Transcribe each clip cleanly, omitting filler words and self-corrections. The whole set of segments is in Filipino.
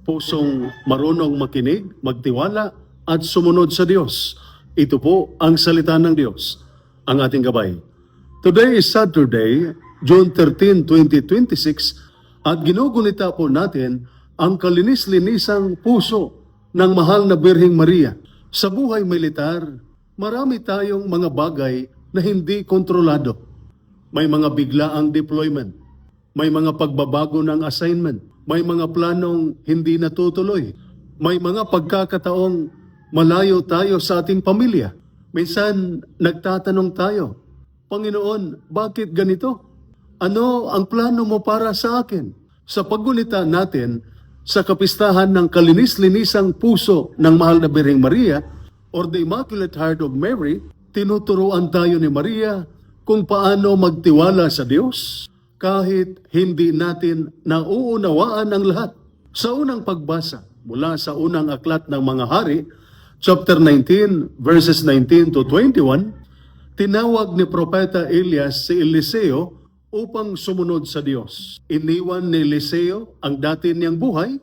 pusong marunong makinig, magtiwala, at sumunod sa Diyos. Ito po ang salita ng Diyos, ang ating gabay. Today is Saturday, June 13, 2026, at ginugunita po natin ang kalinis-linisang puso ng mahal na Birheng Maria. Sa buhay militar, marami tayong mga bagay na hindi kontrolado. May mga biglaang deployment, may mga pagbabago ng assignment, may mga planong hindi natutuloy, may mga pagkakataong malayo tayo sa ating pamilya. Minsan, nagtatanong tayo, Panginoon, bakit ganito? Ano ang plano mo para sa akin? Sa paggunita natin sa kapistahan ng kalinis-linisang puso ng mahal na Birheng Maria or the Immaculate Heart of Mary, tinuturuan tayo ni Maria kung paano magtiwala sa Diyos kahit hindi natin nauunawaan ang lahat. Sa unang pagbasa mula sa unang aklat ng mga hari, chapter 19, verses 19 to 21, tinawag ni Propeta Elias si Eliseo upang sumunod sa Diyos. Iniwan ni Eliseo ang dati niyang buhay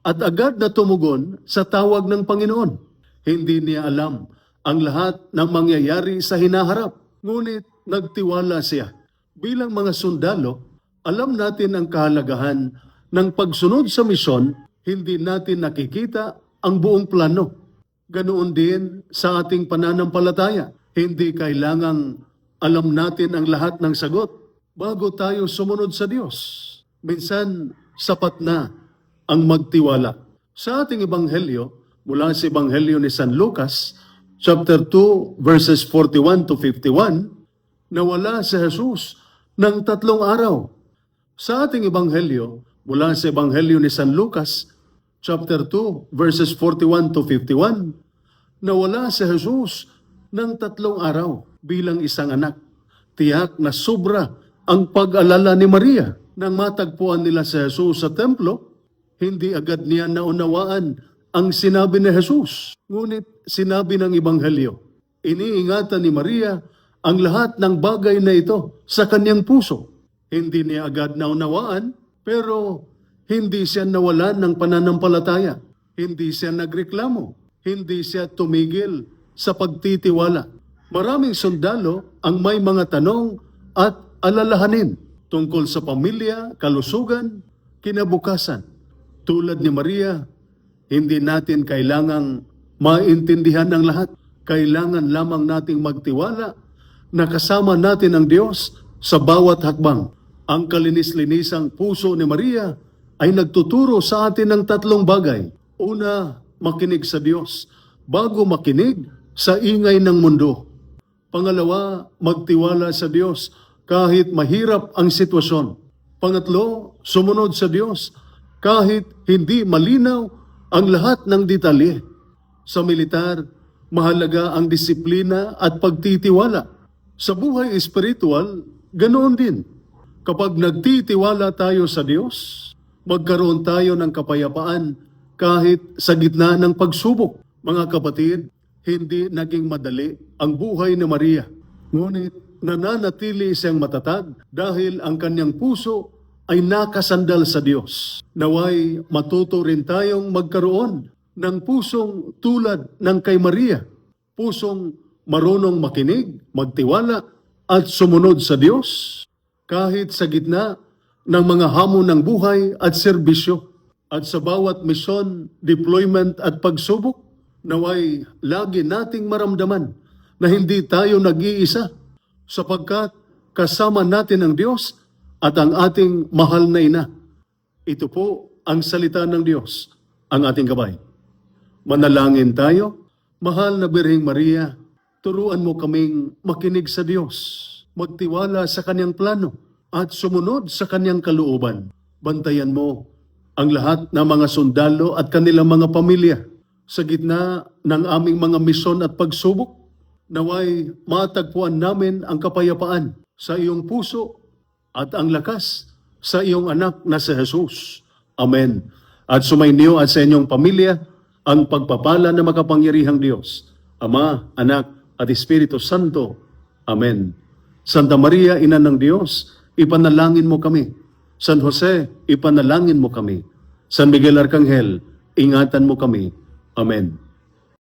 at agad na tumugon sa tawag ng Panginoon. Hindi niya alam ang lahat ng mangyayari sa hinaharap, ngunit nagtiwala siya. Bilang mga sundalo, alam natin ang kahalagahan ng pagsunod sa misyon, hindi natin nakikita ang buong plano. Ganoon din sa ating pananampalataya. Hindi kailangang alam natin ang lahat ng sagot bago tayo sumunod sa Diyos. Minsan, sapat na ang magtiwala. Sa ating ebanghelyo, mula sa ebanghelyo ni San Lucas, chapter 2, verses 41 to 51, nawala si Jesus ng 3 araw. Sa ating ebanghelyo, mula sa ebanghelyo ni San Lucas, chapter 2, verses 41 to 51, nawala si Jesus ng 3 araw bilang isang anak. Tiyak na sobra ang pag-alala ni Maria. Nang matagpuan nila si Jesus sa templo, hindi agad niya naunawaan ang sinabi ni Jesus. Ngunit sinabi ng ebanghelyo, iniingatan ni Maria ang lahat ng bagay na ito sa kanyang puso. Hindi niya agad naunawaan, pero hindi siya nawalan ng pananampalataya. Hindi siya nagreklamo. Hindi siya tumigil sa pagtitiwala. Maraming sundalo ang may mga tanong at alalahanin tungkol sa pamilya, kalusugan, kinabukasan. Tulad ni Maria, hindi natin kailangang maintindihan ang lahat. Kailangan lamang nating magtiwala na kasama natin ang Diyos sa bawat hakbang. Ang kalinis-linisang puso ni Maria ay nagtuturo sa atin ng 3 bagay. Una, makinig sa Diyos bago makinig sa ingay ng mundo. Pangalawa, magtiwala sa Diyos kahit mahirap ang sitwasyon. Pangatlo, sumunod sa Diyos kahit hindi malinaw ang lahat ng detalye. Sa militar, mahalaga ang disiplina at pagtitiwala. Sa buhay espiritual, ganoon din. Kapag nagtitiwala tayo sa Diyos, magkaroon tayo ng kapayapaan kahit sa gitna ng pagsubok. Mga kapatid, hindi naging madali ang buhay ni Maria. Ngunit nananatili siyang matatag dahil ang kanyang puso ay nakasandal sa Diyos. Naway matuto rin tayong magkaroon ng pusong tulad ng kay Maria. Pusong marunong makinig, magtiwala at sumunod sa Diyos kahit sa gitna ng mga hamon ng buhay at serbisyo. At sa bawat misyon, deployment at pagsubok, naway lagi nating maramdaman na hindi tayo nag-iisa sapagkat kasama natin ang Diyos at ang ating mahal na ina. Ito po ang salita ng Diyos, ang ating gabay. Manalangin tayo. Mahal na Birheng Maria, turuan mo kaming makinig sa Diyos, magtiwala sa kanyang plano at sumunod sa kanyang kalooban. Bantayan mo ang lahat ng mga sundalo at kanilang mga pamilya sa gitna ng aming mga misyon at pagsubok. Naway matagpuan namin ang kapayapaan sa iyong puso at ang lakas sa iyong anak na si Jesus. Amen. At sumainyo at sa inyong pamilya ang pagpapala na makapangyarihang Diyos, Ama, Anak, at Espiritu Santo. Amen. Santa Maria, Ina ng Diyos, ipanalangin mo kami. San Jose, ipanalangin mo kami. San Miguel Arcangel, ingatan mo kami. Amen.